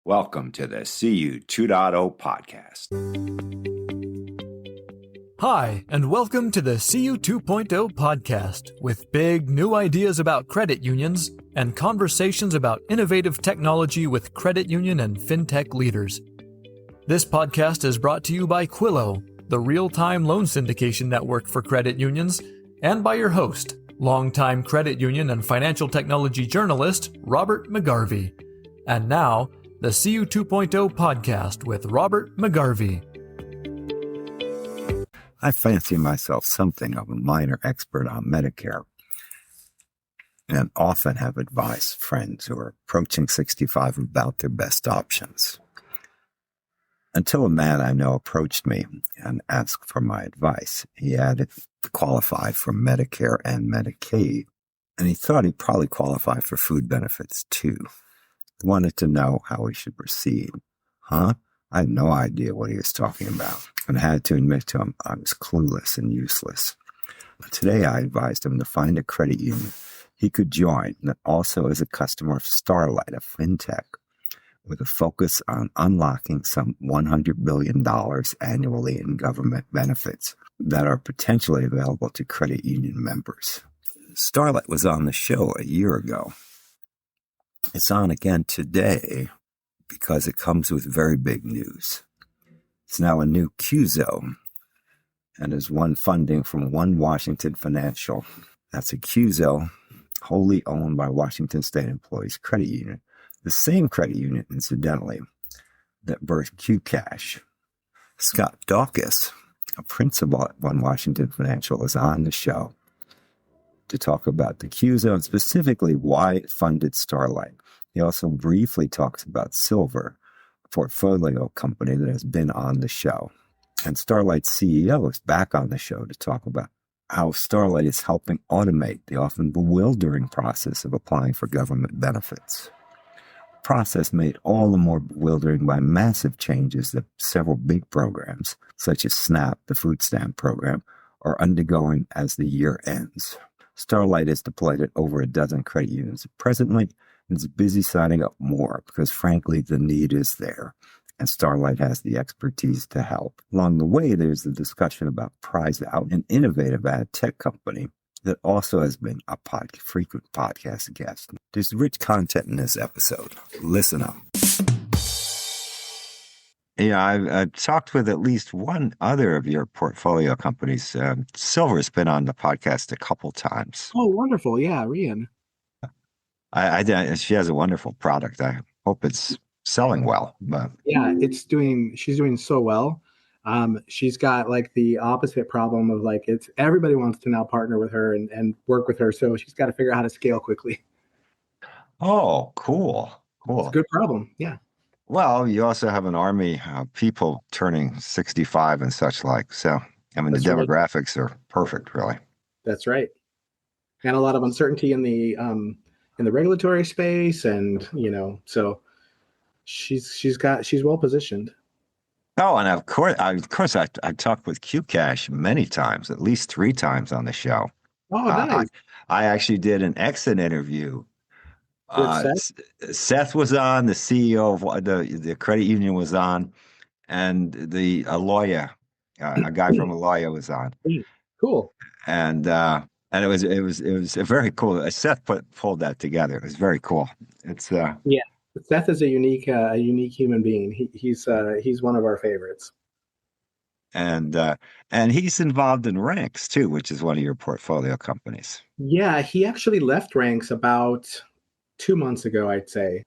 Welcome to the CU 2.0 podcast. Hi, and welcome to the CU 2.0 podcast with big new ideas about credit unions and conversations about innovative technology with credit union and fintech leaders. This podcast is brought to you by CUSO, the real-time loan syndication network for credit unions, and by your host, longtime credit union and financial technology journalist Robert McGarvey. And now, the CU 2.0 podcast with Robert McGarvey. I fancy myself something of a minor expert on Medicare and often have advised friends who are approaching 65 about their best options. Until a man I know approached me and asked for my advice. He had qualified for Medicare and Medicaid, and he thought he'd probably qualify for food benefits too. He wanted to know how he should proceed. I had no idea what he was talking about, and I had to admit to him I was clueless and useless. But today I advised him to find a credit union he could join that also is a customer of Starlight, a fintech, with a focus on unlocking some $100 billion annually in government benefits that are potentially available to credit union members. Starlight was on the show a year ago. It's on again today because it comes with very big news. It's now a new CUSO and has won funding from One Washington Financial. That's a CUSO wholly owned by Washington State Employees Credit Union, the same credit union, incidentally, that birthed QCash. Scott Dawkins, a principal at One Washington Financial, is on the show to talk about the CUSO and specifically why it funded Starlight. He also briefly talks about Silver, a portfolio company that has been on the show. And Starlight's CEO is back on the show to talk about how Starlight is helping automate the often bewildering process of applying for government benefits. A process made all the more bewildering by massive changes that several big programs, such as SNAP, the food stamp program, are undergoing as the year ends. Starlight is deployed at over a dozen credit unions presently and is busy signing up more because, frankly, the need is there, and Starlight has the expertise to help. Along the way, there's the discussion about Prize Out, an innovative ad tech company that also has been a frequent podcast guest. There's rich content in this episode. Listen up. Yeah, I've talked with at least one other of your portfolio companies. Silver's been on the podcast a couple times. Oh, wonderful. Yeah, Rian. She has a wonderful product. I hope it's selling well. But yeah, she's doing so well. She's got like the opposite problem of like everybody wants to now partner with her and work with her. So she's got to figure out how to scale quickly. Oh, cool. It's a good problem. Yeah. Well, you also have an army of people turning 65 and such like. So, I mean, that's the demographics are perfect, really. That's right. And a lot of uncertainty in the regulatory space, and so she's well positioned. Oh, and of course, I talked with QCash many times, at least 3 times on the show. Oh, nice. I actually did an exit interview. Seth was on, the CEO of the credit union was on, and a lawyer, a guy from Aloya was on. Cool. And it was very cool. Seth pulled that together. It was very cool. It's yeah. Seth is a unique human being. He's one of our favorites. And he's involved in Ranks too, which is one of your portfolio companies. Yeah, he actually left Ranks about 2 months ago, I'd say,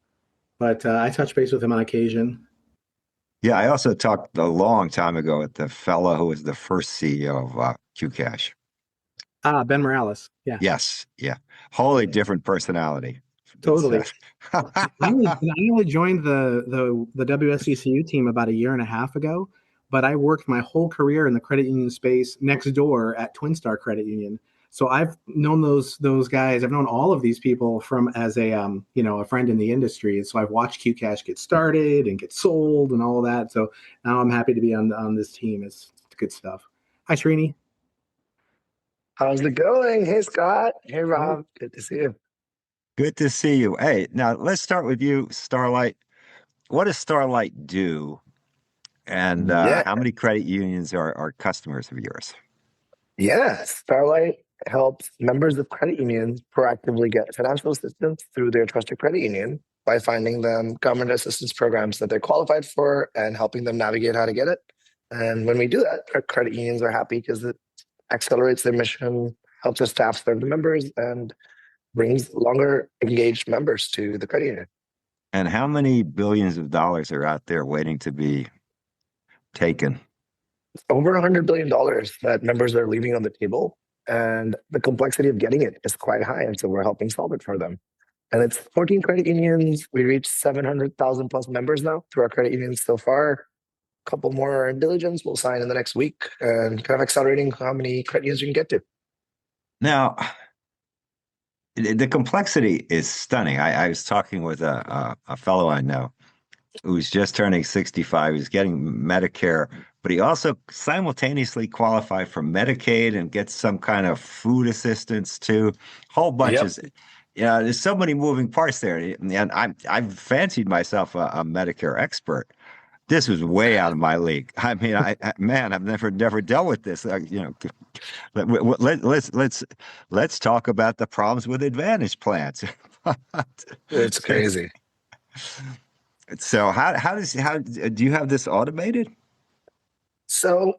but I touch base with him on occasion. Yeah, I also talked a long time ago with the fellow who was the first CEO of QCash. Ben Morales. Yeah. Yes. Yeah. Wholly different personality. Totally. I only joined the WSECU team about 1.5 years ago, but I worked my whole career in the credit union space next door at Twin Star Credit Union. So I've known those guys. I've known all of these people from as a a friend in the industry. So I've watched QCash get started and get sold and all of that. So now I'm happy to be on this team. It's good stuff. Hi, Srini. How's it going? Hey, Scott. Hey, Rob. Good to see you. Good to see you. Hey, now let's start with you, Starlight. what does Starlight do? And Yeah. how many credit unions are customers of yours? Yeah. Starlight helps members of credit unions proactively get financial assistance through their trusted credit union by finding them government assistance programs that they're qualified for and helping them navigate how to get it. And when we do that, our credit unions are happy because it accelerates their mission, helps their staff serve the members, and brings longer engaged members to the credit union. And how many billions of dollars are out there waiting to be taken? Over $100 billion that members are leaving on the table. And the complexity of getting it is quite high. And so we're helping solve it for them. And it's 14 credit unions. We reached 700,000 plus members now through our credit unions so far. A couple more in diligence we'll sign in the next week, and kind of accelerating how many credit unions you can get to. Now, the complexity is stunning. I was talking with a fellow I know who's just turning 65. He's getting Medicare, but he also simultaneously qualified for Medicaid and gets some kind of food assistance too. Whole bunch of, there's so many moving parts there. And I've fancied myself a Medicare expert. This was way out of my league. I mean, I've never dealt with this. Let's talk about the problems with Advantage plans. It's crazy. So how do you have this automated? So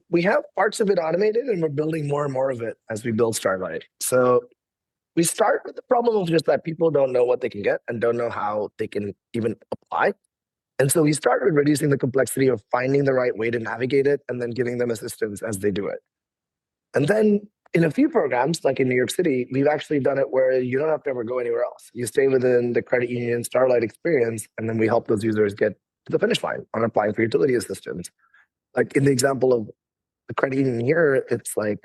we have parts of it automated, and we're building more and more of it as we build Starlight. So we start with the problem of just that people don't know what they can get and don't know how they can even apply. And so we started with reducing the complexity of finding the right way to navigate it and then giving them assistance as they do it. And then in a few programs, like in New York City, we've actually done it where you don't have to ever go anywhere else. You stay within the credit union Starlight experience, and then we help those users get to the finish line on applying for utility assistance. Like in the example of the credit union here, it's like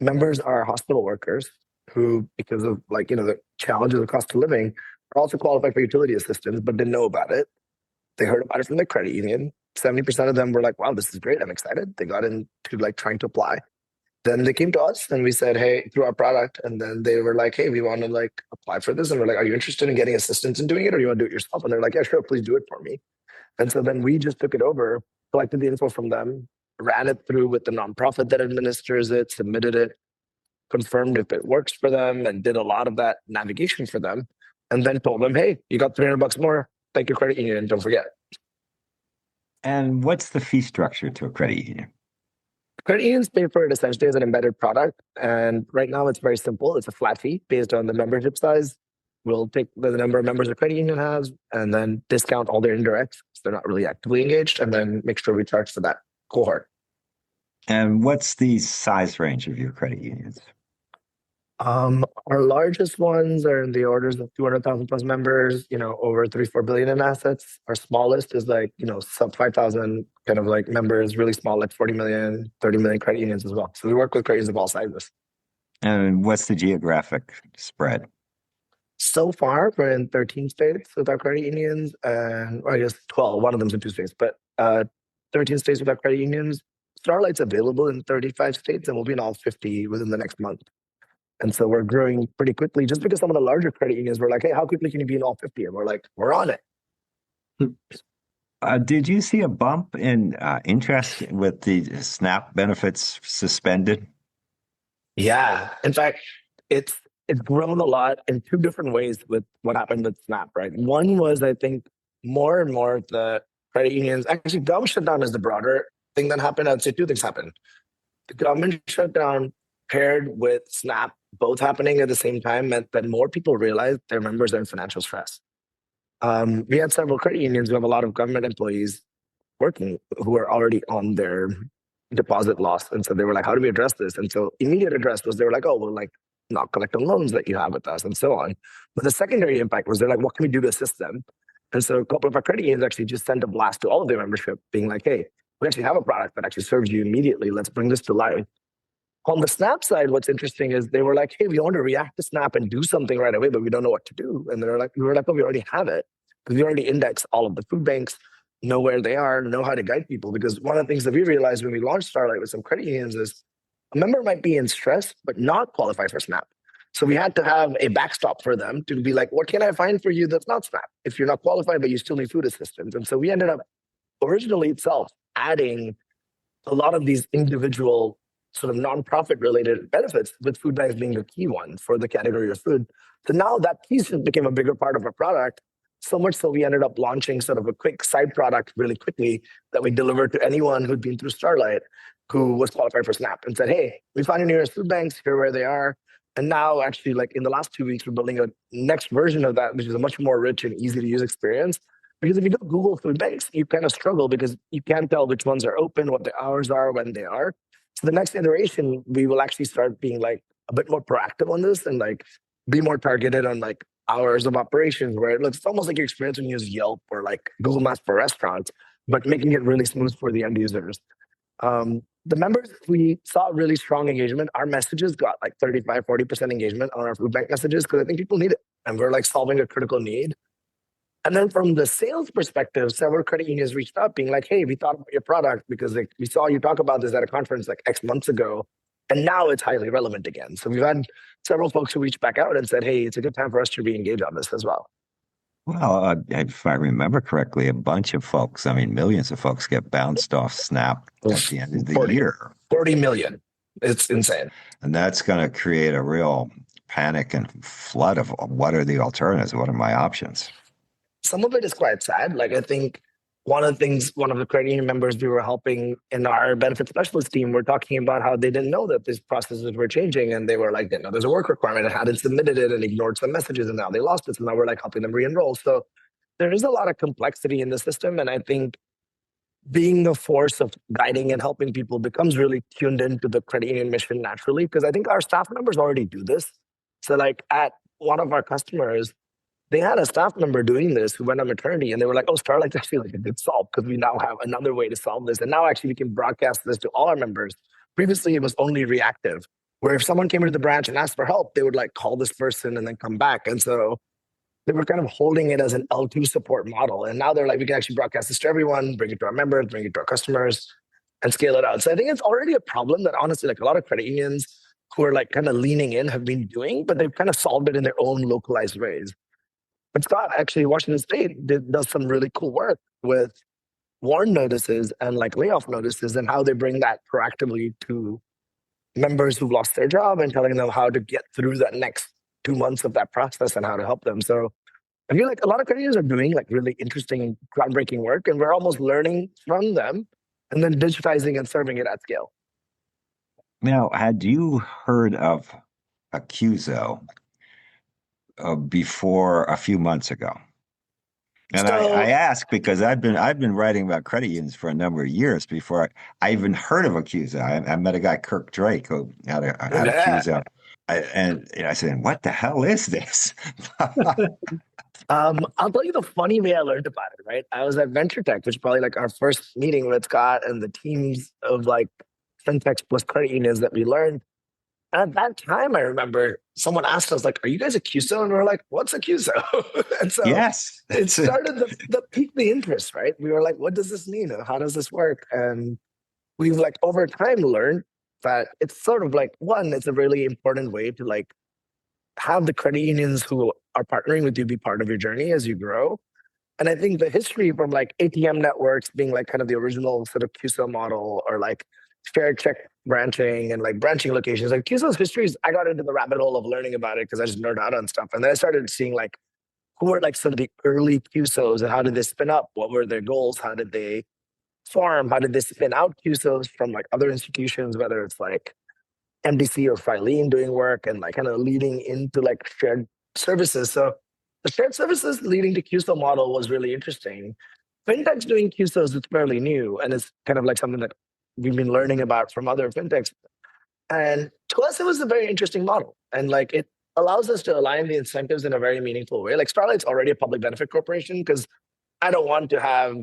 members are hospital workers who, because of the challenges of cost of living, are also qualified for utility assistance, but didn't know about it. They heard about it from their credit union. 70% of them were like, wow, this is great. I'm excited. They got into trying to apply. Then they came to us and we said, hey, through our product. And then they were like, hey, we want to apply for this. And we're like, are you interested in getting assistance in doing it, or you want to do it yourself? And they're like, yeah, sure, please do it for me. And so then we just took it over, collected the info from them, ran it through with the nonprofit that administers it, submitted it, confirmed if it works for them, and did a lot of that navigation for them. And then told them, hey, you got $300 more. Thank your credit union, and don't forget. And what's the fee structure to a credit union? Credit unions pay for it essentially as an embedded product. And right now it's very simple. It's a flat fee based on the membership size. We'll take the number of members a credit union has and then discount all their indirects, so they're not really actively engaged, and then make sure we charge for that cohort. And what's the size range of your credit unions? Our largest ones are in the orders of 200,000 plus members, over 3-4 billion in assets. Our smallest is sub 5,000 kind of members, really small, like 40 million, 30 million credit unions as well. So we work with credit unions of all sizes. And what's the geographic spread? So far, we're in 13 states with our credit unions, and I guess 12. One of them's in 2 states, but 13 states with our credit unions. Starlight's available in 35 states, and we'll be in all 50 within the next month. And so we're growing pretty quickly, just because some of the larger credit unions were like, hey, how quickly can you be in all 50? And we're like, we're on it. Did you see a bump in interest with the SNAP benefits suspended? Yeah. In fact, it's grown a lot in 2 different ways with what happened with SNAP, right? One was, I think, more and more the credit unions, actually, government shutdown is the broader thing that happened. I'd say 2 things happened. The government shutdown paired with SNAP both happening at the same time meant that more people realized their members are in financial stress. We had several credit unions who have a lot of government employees working who are already on their deposit loss. And so they were like, how do we address this? And so immediate address was, they were like, oh, well, not collect on loans that you have with us and so on. But the secondary impact was, they're like, what can we do to assist them? And so a couple of our credit unions actually just sent a blast to all of their membership being like, hey, we actually have a product that actually serves you immediately. Let's bring this to life. On the SNAP side, what's interesting is they were like, hey, we want to react to SNAP and do something right away, but we don't know what to do. And we were like, oh, we already have it, because we already index all of the food banks, know where they are, know how to guide people. Because one of the things that we realized when we launched Starlight with some credit unions is a member might be in stress, but not qualify for SNAP. So we had to have a backstop for them to be like, what can I find for you that's not SNAP if you're not qualified, but you still need food assistance? And so we ended up originally itself adding a lot of these individual sort of nonprofit related benefits, with food banks being the key one for the category of food. So now that piece became a bigger part of our product, so much so we ended up launching sort of a quick side product really quickly that we delivered to anyone who'd been through Starlight who was qualified for SNAP and said, hey, we found your nearest food banks, here where they are. And now actually, like in the last 2 weeks, we're building a next version of that, which is a much more rich and easy to use experience. Because if you don't Google food banks, you kind of struggle because you can't tell which ones are open, what the hours are, when they are. So the next iteration, we will actually start being like a bit more proactive on this and like be more targeted on like hours of operations, where it looks almost like your experience when you use Yelp or like Google Maps for restaurants, but making it really smooth for the end users. The members, we saw really strong engagement. Our messages got like 35-40% engagement on our food bank messages because I think people need it. And we're like solving a critical need. And then from the sales perspective, several credit unions reached out being like, hey, we thought about your product because like, we saw you talk about this at a conference like X months ago. And now it's highly relevant again. So we've had several folks who reached back out and said, hey, it's a good time for us to be engaged on this as well. Well, if I remember correctly, a bunch of folks, I mean, millions of folks get bounced off SNAP at the end of the year. 40 million. It's insane. And that's going to create a real panic and flood of what are the alternatives? What are my options? Some of it is quite sad. Like I think one of the credit union members we were helping in our benefit specialist team were talking about how they didn't know that these processes were changing. And they were like, you know, there's a work requirement and hadn't submitted it and ignored some messages and now they lost it. So now we're like helping them re-enroll. So there is a lot of complexity in the system. And I think being the force of guiding and helping people becomes really tuned into the credit union mission naturally. Because I think our staff members already do this. So like at one of our customers, they had a staff member doing this who went on maternity and they were like, oh, Starlight's actually like a good solve because we now have another way to solve this. And now actually we can broadcast this to all our members. Previously, it was only reactive, where if someone came into the branch and asked for help, they would like call this person and then come back. And so they were kind of holding it as an L2 support model. And now they're like, we can actually broadcast this to everyone, bring it to our members, bring it to our customers, and scale it out. So I think it's already a problem that honestly, like a lot of credit unions who are like kind of leaning in have been doing, but they've kind of solved it in their own localized ways. But Scott, actually, Washington State does some really cool work with warn notices and like layoff notices and how they bring that proactively to members who've lost their job and telling them how to get through that next 2 months of that process and how to help them. So I feel like a lot of credit unions are doing like really interesting, groundbreaking work, and we're almost learning from them and then digitizing and serving it at scale. Now, had you heard of a CUSO before a few months ago? And I ask because I've been writing about credit unions for a number of years before I even heard of a CUSO. I met a guy, Kirk Drake, who had a CUSO. And I said, what the hell is this? I'll tell you the funny way I learned about it, right? I was at Venture Tech, which is probably like our first meeting with Scott and the teams of like fintech plus credit unions that we learned. And at that time, I remember someone asked us, like, are you guys a CUSO? And we're like, what's a CUSO? And so yes, it started the piqued the interest, right? We were like, what does this mean? How does this work? And we've like over time learned that it's sort of like, one, it's a really important way to like have the credit unions who are partnering with you be part of your journey as you grow. And I think the history from like ATM networks being like kind of the original sort of CUSO model, or like fair check branching and like branching locations, like CUSO's histories, I got into the rabbit hole of learning about it because I just nerd out on stuff. And then I started seeing like who were like some of the early CUSOs and how did they spin up? What were their goals? How did they form? How did they spin out CUSOs from like other institutions, whether it's like MDC or Filene doing work and like kind of leading into like shared services. So the shared services leading to CUSO model was really interesting. Fintech's doing CUSOs, it's fairly new, and it's kind of like something that we've been learning about from other fintechs. And to us, it was a very interesting model. And like it allows us to align the incentives in a very meaningful way. Like Starlight's already a public benefit corporation because I don't want to have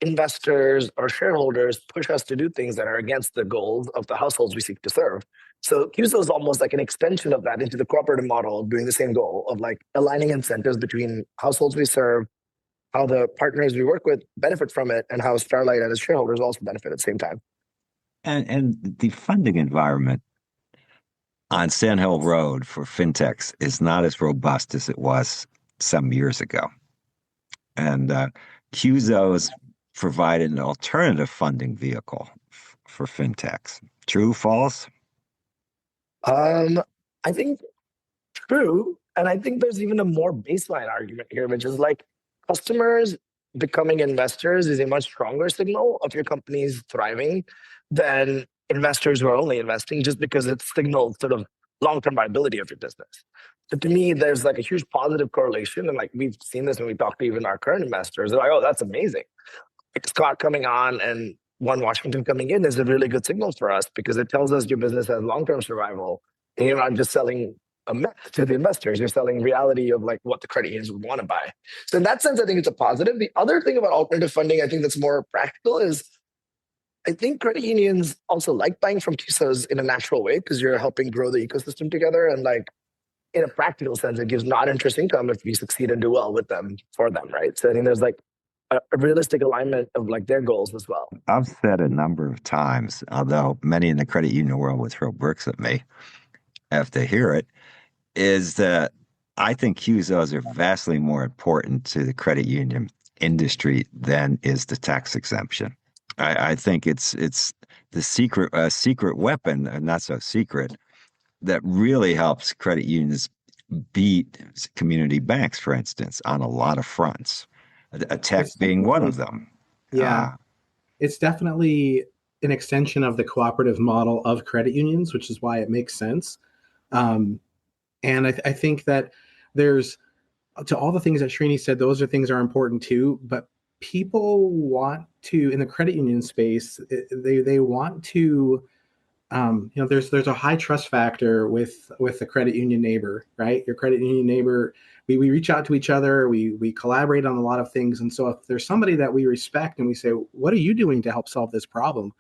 investors or shareholders push us to do things that are against the goals of the households we seek to serve. So CUSO is almost like an extension of that into the cooperative model, doing the same goal of like aligning incentives between households we serve, how the partners we work with benefit from it, and how Starlight and its shareholders also benefit at the same time. And the funding environment on Sand Hill Road for fintechs is not as robust as it was some years ago. And CUSOs provided an alternative funding vehicle for fintechs. True, false? I think true. And I think there's even a more baseline argument here, which is like customers becoming investors is a much stronger signal of your company's thriving than investors who are only investing, just because it signals sort of long-term viability of your business. So to me, there's like a huge positive correlation. And like we've seen this when we talk to even our current investors. They're like, oh, that's amazing. Like Scott coming on and One Washington coming in is a really good signal for us because it tells us your business has long-term survival. And you're not just selling a myth to the investors. You're selling reality of like what the credit unions would want to buy. So in that sense, I think it's a positive. The other thing about alternative funding, I think that's more practical is I think credit unions also like buying from CUSOs in a natural way because you're helping grow the ecosystem together. And like in a practical sense, it gives non-interest income if we succeed and do well with them for them, right? So I think there's like a realistic alignment of like their goals as well. I've said a number of times, although many in the credit union world would throw bricks at me if they hear it, is that I think CUSOs are vastly more important to the credit union industry than is the tax exemption. I think it's the secret weapon, and not so secret, that really helps credit unions beat community banks, for instance, on a lot of fronts. A tech being one of them. Yeah, it's definitely an extension of the cooperative model of credit unions, which is why it makes sense. And I think that there's, to all the things that Srini said, those are things are important too. But people want to, in the credit union space, they want to, there's a high trust factor with the credit union neighbor, right? Your credit union neighbor, we reach out to each other, we collaborate on a lot of things. And so if there's somebody that we respect and we say, what are you doing to help solve this problem?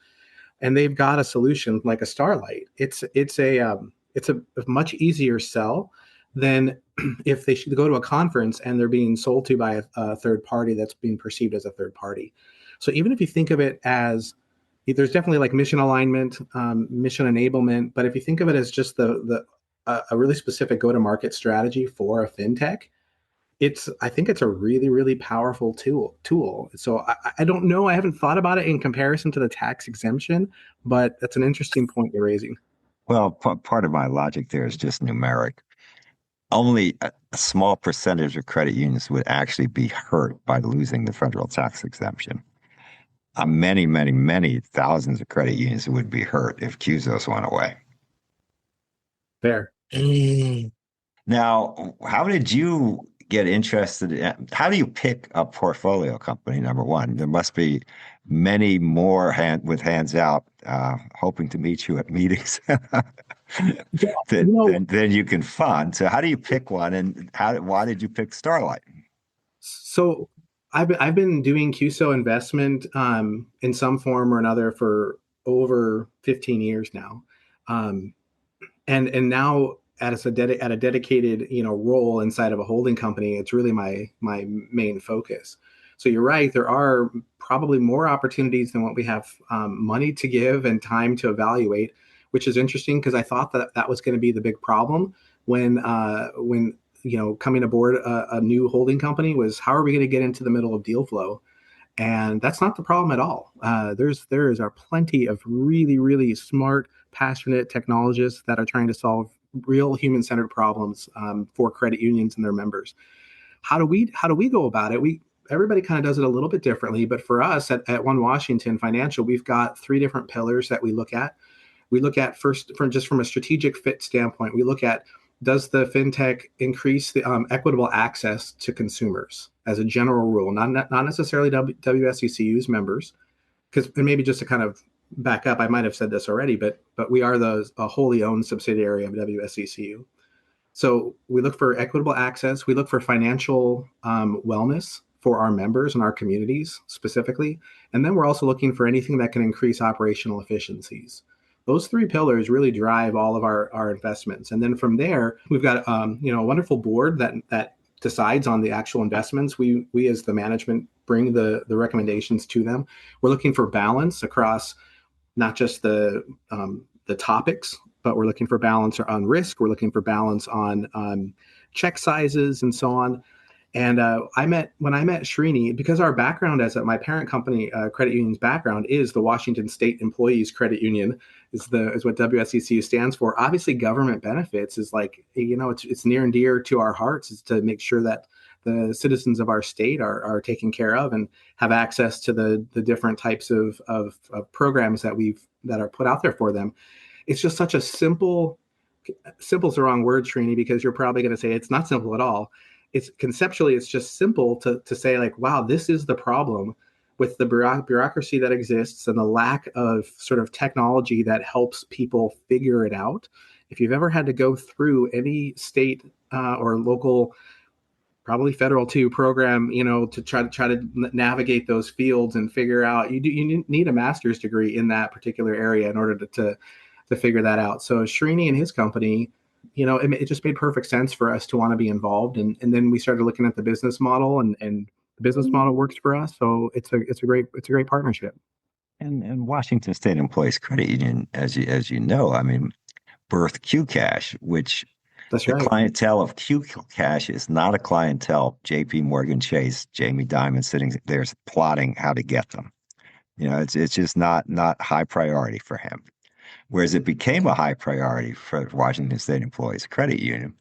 And they've got a solution like a Starlight. It's a much easier sell than if they should go to a conference and they're being sold to by a third party that's being perceived as a third party. So even if you think of it as, there's definitely like mission alignment, mission enablement, but if you think of it as just a really specific go-to-market strategy for a fintech, I think it's a really, really powerful tool. So I don't know. I haven't thought about it in comparison to the tax exemption, but that's an interesting point you're raising. Well, part of my logic there is just numeric. Only a small percentage of credit unions would actually be hurt by losing the federal tax exemption. Many, many, many thousands of credit unions would be hurt if CUSOs went away. Fair. Now, how did you get interested how do you pick a portfolio company, number one? There must be many more with hands out hoping to meet you at meetings than you can fund. So how do you pick one, and why did you pick Starlight? So I've been doing CUSO investment in some form or another for over 15 years now, and now at a dedicated role inside of a holding company, it's really my main focus. So you're right, there are probably more opportunities than what we have money to give and time to evaluate, which is interesting because I thought that was going to be the big problem when coming aboard a new holding company was, how are we going to get into the middle of deal flow? And that's not the problem at all. There are plenty of really, really smart, passionate technologists that are trying to solve real human-centered problems for credit unions and their members. How do we go about it? Everybody kind of does it a little bit differently, but for us at One Washington Financial, we've got 3 different pillars that we look at. We look at first from a strategic fit standpoint. We look at, does the fintech increase the equitable access to consumers as a general rule, not necessarily WSECU's members, because, and maybe just to kind of back up, I might have said this already, but we are a wholly owned subsidiary of WSECU. So we look for equitable access. We look for financial wellness for our members and our communities specifically. And then we're also looking for anything that can increase operational efficiencies. Those 3 pillars really drive all of our investments. And then from there, we've got a wonderful board that decides on the actual investments. We as the management bring the recommendations to them. We're looking for balance across not just the topics but we're looking for balance on risk. We're looking for balance on check sizes and so on. And when I met Srini, because our background as my parent company, credit union's background is the Washington State Employees Credit Union, is what WSECU stands for. Obviously, government benefits is like, it's near and dear to our hearts, is to make sure that the citizens of our state are taken care of and have access to the different types of programs that are put out there for them. It's just such a simple is the wrong word, Srini, because you're probably going to say it's not simple at all. It's conceptually, it's just simple to say like, wow, this is the problem with the bureaucracy that exists and the lack of sort of technology that helps people figure it out. If you've ever had to go through any state or local, probably federal too, program, to try to navigate those fields and figure out, you need a master's degree in that particular area in order to figure that out. So Srini and his company, it just made perfect sense for us to want to be involved. And then we started looking at the business model, and the business model works for us. So it's a great partnership. And Washington State Employees Credit Union, as you know, I mean, birthed QCash, which That's the right. clientele of QCash is not a clientele JP Morgan Chase, Jamie Dimon sitting there plotting how to get them. It's just not high priority for him. Whereas it became a high priority for Washington State Employees Credit Union.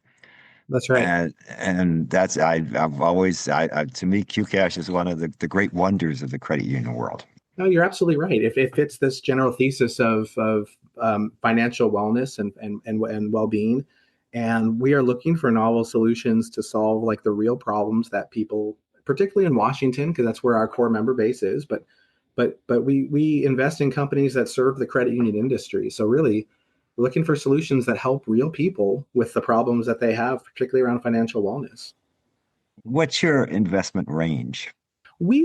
That's right. And that's, I've always, to me, QCash is one of the great wonders of the credit union world. No, you're absolutely right. If it fits this general thesis of financial wellness and well-being, and we are looking for novel solutions to solve like the real problems that people, particularly in Washington, because that's where our core member base is, but we invest in companies that serve the credit union industry. So really, we're looking for solutions that help real people with the problems that they have, particularly around financial wellness. What's your investment range? We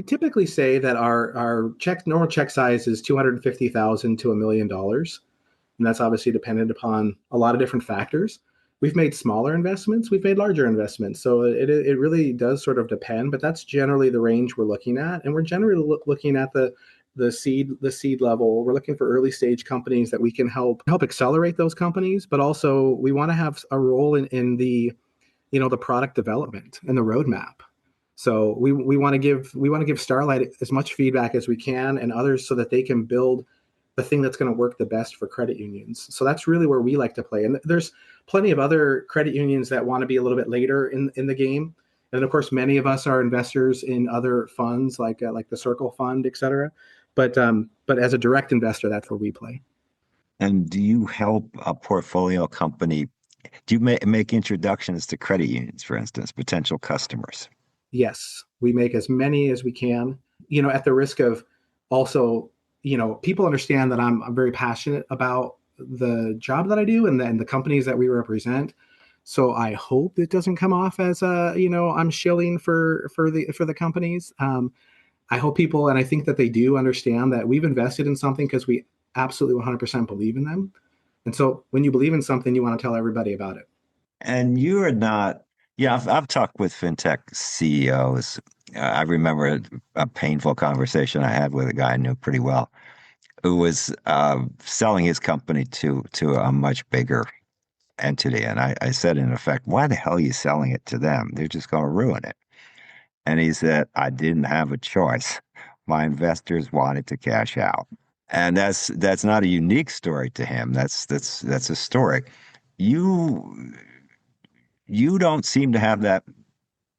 typically say that our normal check size is $250,000 to $1 million, and that's obviously dependent upon a lot of different factors. We've made smaller investments, we've made larger investments, so it really does sort of depend. But that's generally the range we're looking at, and we're generally looking at the seed level. We're looking for early stage companies that we can help accelerate those companies, but also we want to have a role in the the product development and the roadmap. So we want to give Starlight as much feedback as we can and others so that they can build the thing that's going to work the best for credit unions. So that's really where we like to play. And there's plenty of other credit unions that want to be a little bit later in the game. And of course, many of us are investors in other funds like the Circle Fund, et cetera. But as a direct investor, that's where we play. And do you help a portfolio company? Do you make introductions to credit unions, for instance, potential customers? Yes, we make as many as we can, at the risk of also, people understand that I'm very passionate about the job that I do and the companies that we represent. So I hope it doesn't come off as I'm shilling for the companies. I hope people, and I think that they do understand that we've invested in something because we absolutely 100% believe in them. And so when you believe in something, you want to tell everybody about it. And you are not, I've talked with fintech CEOs. I remember a painful conversation I had with a guy I knew pretty well who was selling his company to a much bigger entity. And I said, in effect, why the hell are you selling it to them? They're just going to ruin it. And he said, I didn't have a choice. My investors wanted to cash out. And that's not a unique story to him. That's historic. You don't seem to have that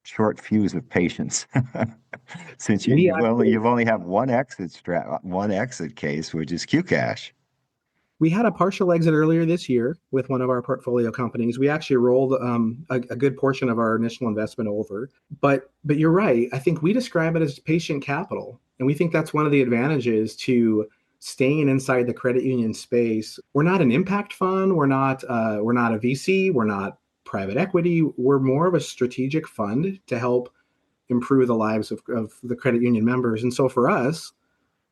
short fuse of patience, since you've only have one exit case, which is QCash. We had a partial exit earlier this year with one of our portfolio companies. We actually rolled a good portion of our initial investment over. But you're right. I think we describe it as patient capital, and we think that's one of the advantages to staying inside the credit union space. We're not an impact fund. We're not a VC. We're not private equity. We're more of a strategic fund to help improve the lives of the credit union members. And so for us,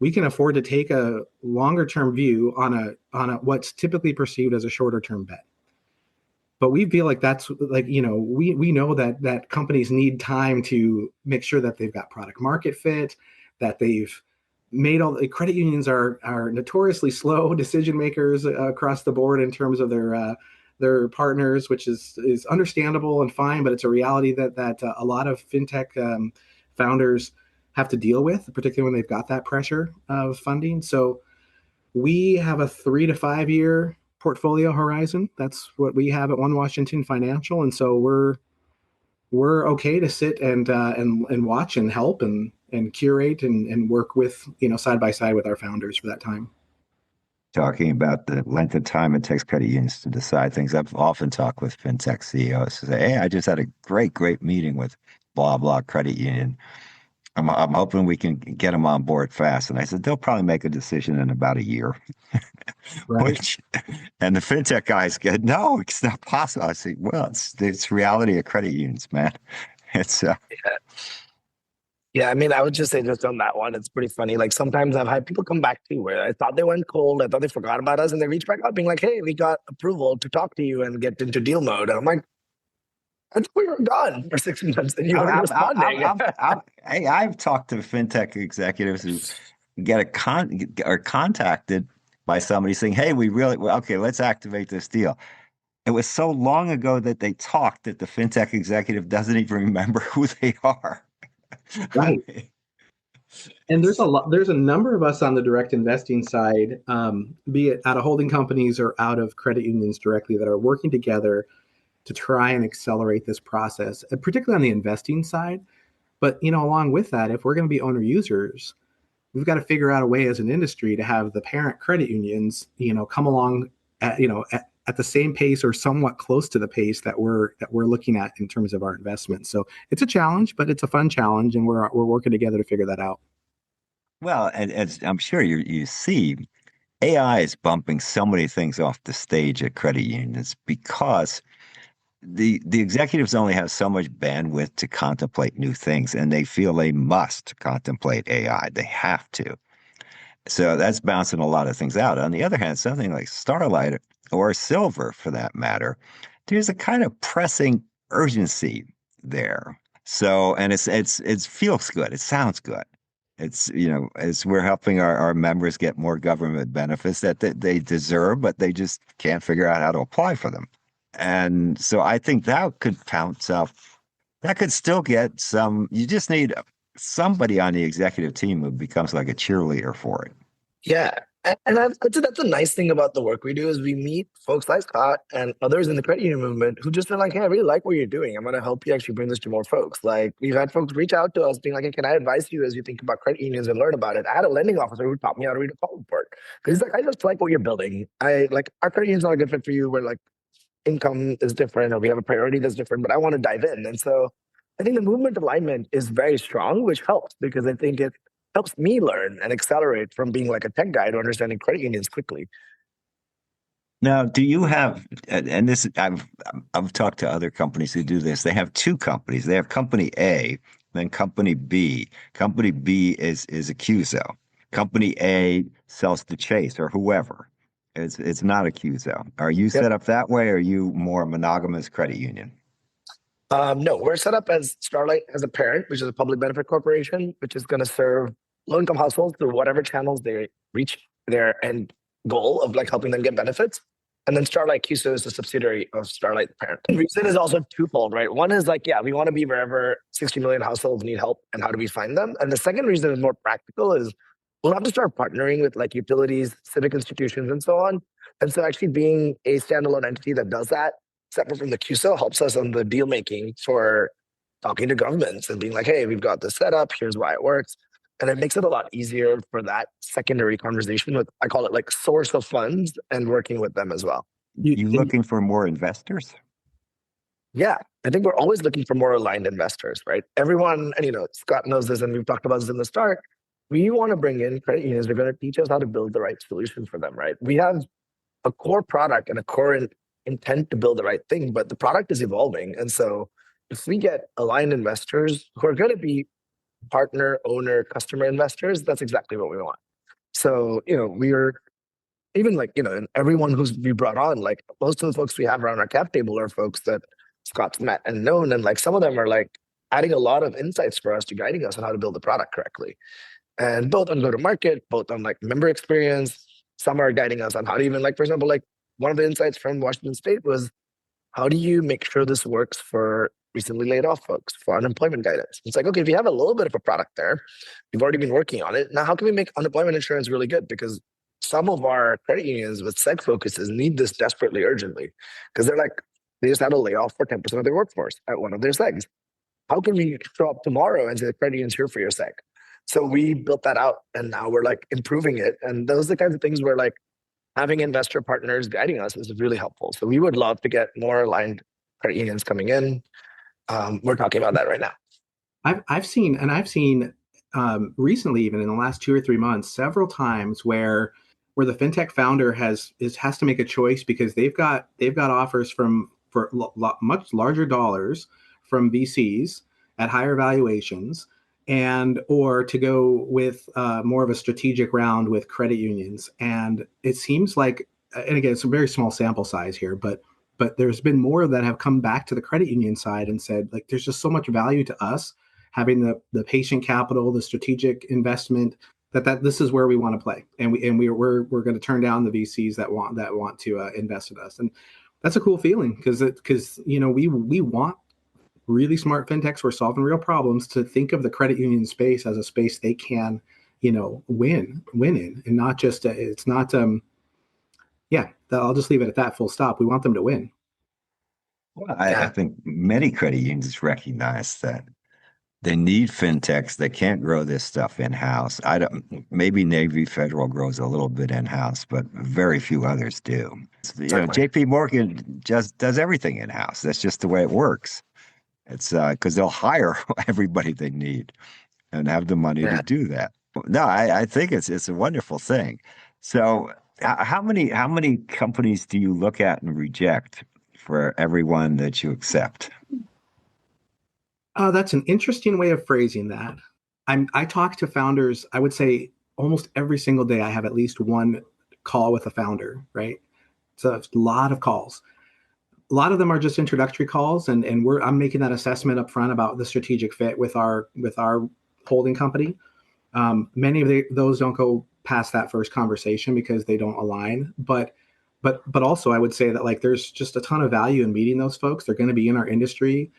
we can afford to take a longer term view on a what's typically perceived as a shorter term bet. But we feel like that's like, we know that companies need time to make sure that they've got product market fit, that they've made all the credit unions are notoriously slow decision makers across the board in terms of their partners, which is understandable and fine, but it's a reality that a lot of fintech founders have to deal with, particularly when they've got that pressure of funding. So we have a 3 to 5 year portfolio horizon. That's what we have at One Washington Financial, and so we're okay to sit and watch and help and curate and work with, side by side with our founders for that time. Talking about the length of time it takes credit unions to decide things. I've often talked with fintech CEOs who say, hey, I just had a great meeting with blah, blah credit union. I'm hoping we can get them on board fast. And I said, they'll probably make a decision in about a year. Right. And the fintech guys go, no, it's not possible. I say, well, it's reality of credit unions, man. It's Yeah, I mean, I would just say just on that one, it's pretty funny. Like sometimes I've had people come back to where I thought they went cold, I thought they forgot about us, and they reach back out being like, "Hey, we got approval to talk to you and get into deal mode." And I'm like, "I thought we were gone for 6 months, and you weren't responding." I've talked to fintech executives who are contacted by somebody saying, "Hey, okay, let's activate this deal." It was so long ago that they talked that the fintech executive doesn't even remember who they are. Right. And there's a number of us on the direct investing side, be it out of holding companies or out of credit unions directly, that are working together to try and accelerate this process, particularly on the investing side. But along with that, if we're going to be owner users, we've got to figure out a way as an industry to have the parent credit unions, come along at the same pace or somewhat close to the pace that we're looking at in terms of our investment. So it's a challenge, but it's a fun challenge, and we're working together to figure that out. Well, and as I'm sure you see, AI is bumping so many things off the stage at credit unions because the executives only have so much bandwidth to contemplate new things, and they feel they must contemplate AI. They have to. So that's bouncing a lot of things out. On the other hand, something like Starlight or Silver, for that matter, there's a kind of pressing urgency there. So, and it feels good. It sounds good. As we're helping our members get more government benefits that they deserve, but they just can't figure out how to apply for them. And so I think that could bounce up. That could still get some. You just need somebody on the executive team who becomes like a cheerleader for it. Yeah. And I'd say that's a nice thing about the work we do is we meet folks like Scott and others in the credit union movement who just are like, hey, I really like what you're doing. I'm going to help you actually bring this to more folks. Like we've had folks reach out to us being like, hey, can I advise you as you think about credit unions and learn about it? I had a lending officer who taught me how to read a call report. Because he's like, I just like what you're building. Our credit union's not a good fit for you. We're like, income is different or we have a priority that's different, but I want to dive in. And so I think the movement alignment is very strong, which helps because I think it helps me learn and accelerate from being like a tech guy to understanding credit unions quickly. Now, do you have, and this, I've talked to other companies who do this. They have two companies. They have company A, then company B. Company B is a CUSO. Company A sells to Chase or whoever. It's not a CUSO. Are you set up that way, or are you more monogamous credit union? No, we're set up as Starlight as a parent, which is a public benefit corporation, which is going to serve low-income households through whatever channels they reach their end goal of like helping them get benefits. And then Starlight CUSO is a subsidiary of Starlight the parent. The reason is also twofold, right? One is like, yeah, we want to be wherever 60 million households need help, and how do we find them? And the second reason is more practical is we'll have to start partnering with like utilities, civic institutions, and so on. And so actually being a standalone entity that does that, separate from the CUSO, helps us on the deal making for talking to governments and being like, hey, we've got this set up, here's why it works. And it makes it a lot easier for that secondary conversation with, I call it like source of funds, and working with them as well. You looking for more investors? Yeah, I think we're always looking for more aligned investors, right? Everyone, and Scott knows this, and we've talked about this in the start. We want to bring in credit unions. They're going to teach us how to build the right solution for them, right? We have a core product and a core intent to build the right thing, but the product is evolving. And so if we get aligned investors who are going to be partner, owner, customer investors, that's exactly what we want. So, we're even and everyone we brought on, like most of the folks we have around our cap table are folks that Scott's met and known. And like some of them are like adding a lot of insights for us to guiding us on how to build the product correctly. and both on go to market, both on like member experience. Some are guiding us on how to even like, for example, like one of the insights from Washington State was how do you make sure this works for recently laid off folks for unemployment guidance? It's like, okay, if you have a little bit of a product there, you've already been working on it. Now, how can we make unemployment insurance really good? Because some of our credit unions with seg focuses need this desperately, urgently, because they're like, they just had a layoff for 10% of their workforce at one of their segs. How can we show up tomorrow and say the credit union's here for your seg? So we built that out and now we're like improving it. And those are the kinds of things where like having investor partners guiding us is really helpful. So we would love to get more aligned credit unions coming in. We're talking about that right now. I've seen recently, even in the last 2 or 3 months, several times where the fintech founder has to make a choice because they've got offers for much larger dollars from VCs at higher valuations, and or to go with more of a strategic round with credit unions. And it seems like, and again, it's a very small sample size here, but there's been more that have come back to the credit union side and said, like, there's just so much value to us having the patient capital, the strategic investment, that this is where we want to play, and we're going to turn down the VCs that want to invest in us. And that's a cool feeling because we want really smart fintechs who are solving real problems to think of the credit union space as a space they can win in, and not just it's not yeah, I'll just leave it at that, full stop. We want them to win. Well, I think many credit unions recognize that they need fintechs. They can't grow this stuff in-house. Maybe Navy Federal grows a little bit in-house, but very few others do. JP Morgan just does everything in-house. That's just the way it works. It's because they'll hire everybody they need and have the money to do that. No, I think it's a wonderful thing. So how many companies do you look at and reject for everyone that you accept? That's an interesting way of phrasing that. I talk to founders, I would say almost every single day I have at least one call with a founder, right? So it's a lot of calls. A lot of them are just introductory calls, and I'm making that assessment up front about the strategic fit with our holding company. Many of those don't go past that first conversation because they don't align. But also I would say that, like, there's just a ton of value in meeting those folks. They're going to be in our industry.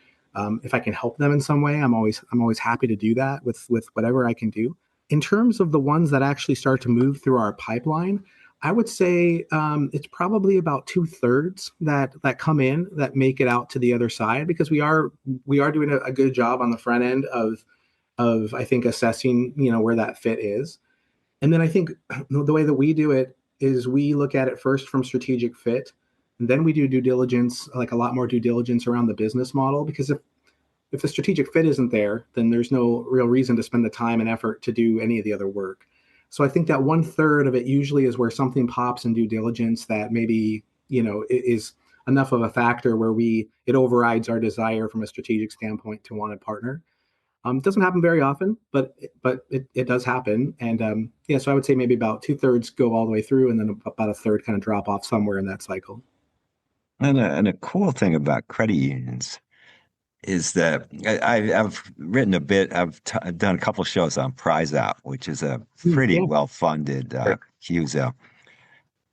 If I can help them in some way, I'm always happy to do that with whatever I can do. In terms of the ones that actually start to move through our pipeline, I would say it's probably about 2/3 that come in that make it out to the other side, because we are doing a good job on the front end of I think assessing where that fit is. And then I think the way that we do it is we look at it first from strategic fit, and then we do due diligence, like a lot more due diligence around the business model, because if the strategic fit isn't there, then there's no real reason to spend the time and effort to do any of the other work. So I think that 1/3 of it usually is where something pops in due diligence that maybe is enough of a factor where it overrides our desire from a strategic standpoint to want to partner. It doesn't happen very often, but it does happen. And so I would say maybe about 2/3 go all the way through, and then about 1/3 kind of drop off somewhere in that cycle. And a cool thing about credit unions is that I've written a bit. I've done a couple shows on Prize Out, which is a pretty well-funded CUSO.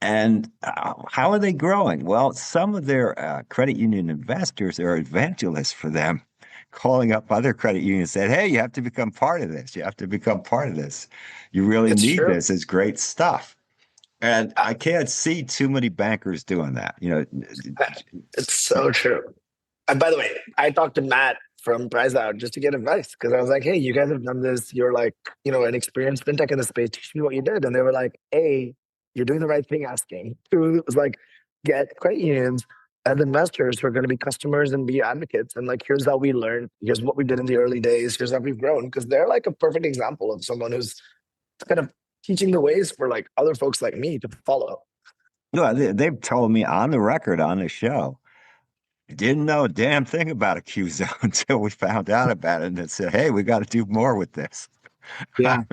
And how are they growing? Well, some of their credit union investors are evangelists for them, calling up other credit unions, saying, "Hey, you have to become part of this. You have to become part of this. You really need this. It's great stuff." And I can't see too many bankers doing that. It's so true. And by the way, I talked to Matt from Prize Out just to get advice, because I was like, "Hey, you guys have done this. You're like, an experienced fintech in the space. Teach me what you did." And they were like, "A, you're doing the right thing asking." Two, it was like, get credit unions as investors who are going to be customers and be advocates. And like, here's how we learned. Here's what we did in the early days. Here's how we've grown. Because they're like a perfect example of someone who's kind of teaching the ways for like other folks like me to follow. No, they've told me on the record on the show, didn't know a damn thing about a CUSO until we found out about it, and it said, "Hey, we got to do more with this." Yeah,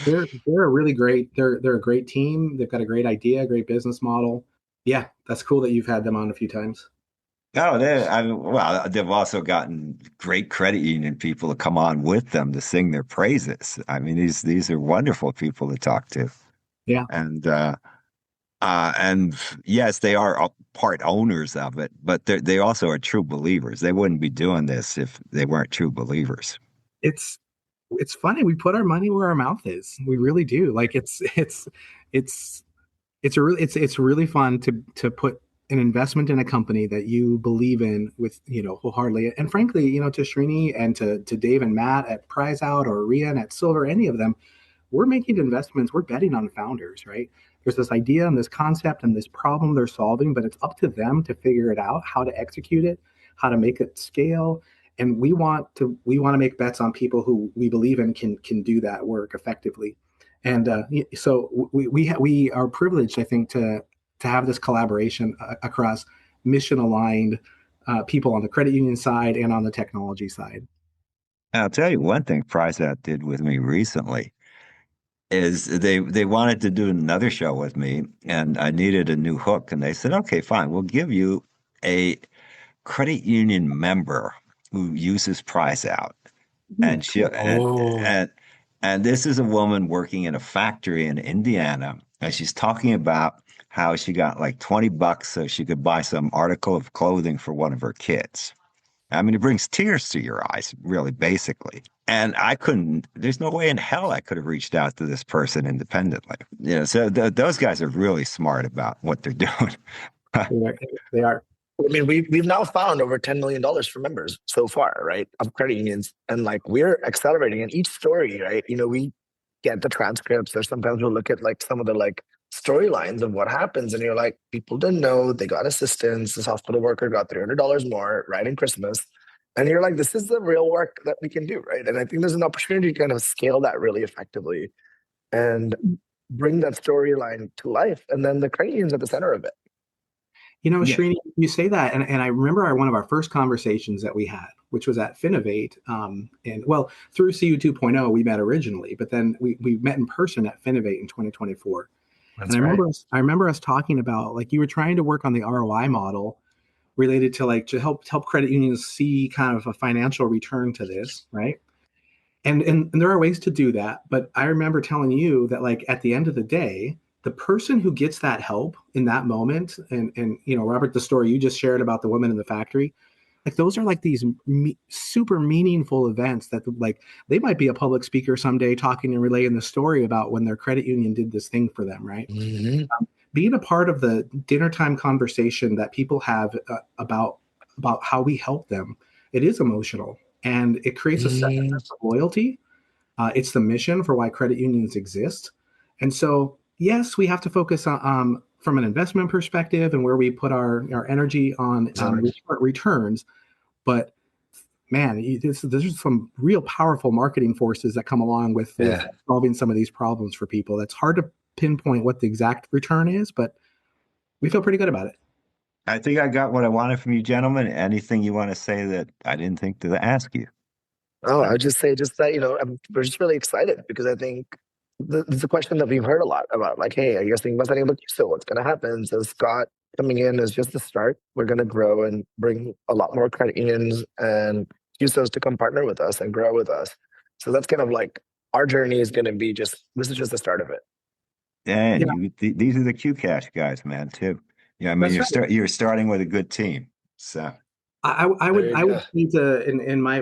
they're a really great. They're a great team. They've got a great idea, great business model. Yeah, that's cool that you've had them on a few times. Oh, well, they've also gotten great credit union people to come on with them to sing their praises. I mean, these are wonderful people to talk to, Yeah. and and yes, they are part owners of it, but they also are true believers. They wouldn't be doing this if they weren't true believers. It's it's funny. We put our money where our mouth is. We really do. Like it's it's really fun to put an investment in a company that you believe in with, wholeheartedly. And frankly, to Srini and to Dave and Matt at Prize Out or Rian at Silver, any of them, we're making investments. We're betting on founders, right? There's this idea and this concept and this problem they're solving, but it's up to them to figure it out, how to execute it, how to make it scale. And we want to make bets on people who we believe in can do that work effectively. And so we are privileged, I think, to have this collaboration across mission aligned people on the credit union side and on the technology side. I'll tell you one thing PrizeOut did with me recently is they wanted to do another show with me, and I needed a new hook, and they said, "Okay, fine, we'll give you a credit union member who uses PrizeOut." And she Oh, and this is a woman working in a factory in Indiana, and she's talking about how she got like $20 so she could buy some article of clothing for one of her kids. I mean, it brings tears to your eyes, really, basically. And I couldn't, there's no way in hell I could have reached out to this person independently. So those guys are really smart about what they're doing. They are. I mean, we've now found over $10 million for members so far, right, of credit unions, and like we're accelerating. And each story, right, we get the transcripts, or sometimes we'll look at like some of the like storylines of what happens, and you're like, people didn't know they got assistance. This hospital worker got $300 more right in Christmas, and you're like, this is the real work that we can do, right? And I think there's an opportunity to kind of scale that really effectively and bring that storyline to life, and then the credit union's at the center of it. Yeah. Srini, you say that, and I remember one of our first conversations that we had, which was at Finovate, and well, through CU 2.0, we met originally, but then we met in person at Finovate in 2024. And That's right. I remember us talking about like you were trying to work on the ROI model related to like to help credit unions see kind of a financial return to this, right? And there are ways to do that, but I remember telling you that like at the end of the day, the person who gets that help in that moment, and Robert, the story you just shared about the woman in the factory, like those are like these super meaningful events that like they might be a public speaker someday talking and relaying the story about when their credit union did this thing for them, right? Mm-hmm. Being a part of the dinner time conversation that people have about how we help them, it is emotional and it creates a sense Mm-hmm. of loyalty. It's the mission for why credit unions exist. And so, yes, we have to focus on from an investment perspective and where we put our energy on returns. But man, there's some real powerful marketing forces that come along with Yeah. solving some of these problems for people. It's hard to pinpoint what the exact return is, but we feel pretty good about it. I think I got what I wanted from you, gentlemen. Anything you want to say that I didn't think to ask you? Oh, I would just say just that, we're just really excited because I think it's a question that we've heard a lot about, like, hey, are you guys thinking about setting up a CUSO? What's going to happen? So Scott coming in is just the start. We're going to grow and bring a lot more credit unions and CUSOs to come partner with us and grow with us. So that's kind of like our journey is going to be this is just the start of it. And Yeah, these are the Q Cash guys, man, too. Yeah, I mean, that's right. you're starting with a good team. So I There would you I go. would need to in my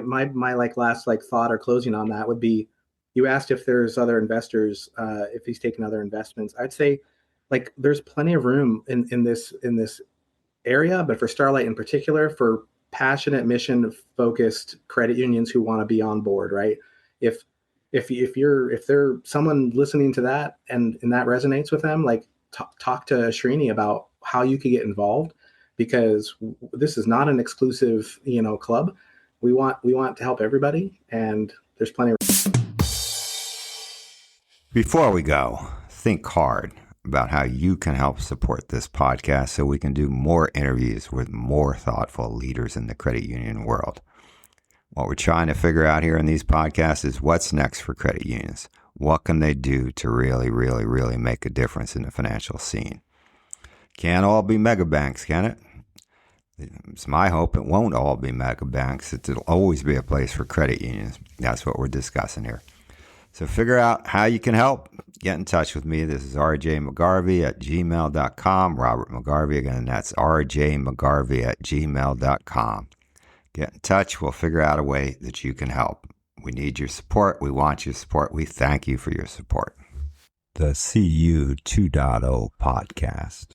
like last like thought or closing on that would be you asked if there's other investors if he's taking other investments. I'd say like there's plenty of room in this area, but for Starlight in particular, for passionate mission focused credit unions who want to be on board, right? If if they're someone listening to that and that resonates with them, like talk to Srini about how you could get involved because this is not an exclusive club. We want to help everybody, and there's plenty of. before we go, think hard about how you can help support this podcast so we can do more interviews with more thoughtful leaders in the credit union world. What we're trying to figure out here in these podcasts is what's next for credit unions. What can they do to really, really, really make a difference in the financial scene? Can't all be mega banks, can it? It's my hope it won't all be mega banks. It'll always be a place for credit unions. That's what we're discussing here. So figure out how you can help. Get in touch with me. This is rjmcgarvey@gmail.com. Robert McGarvey. Again, that's rjmcgarvey@gmail.com. Get in touch. We'll figure out a way that you can help. We need your support. We want your support. We thank you for your support. The CU 2.0 podcast.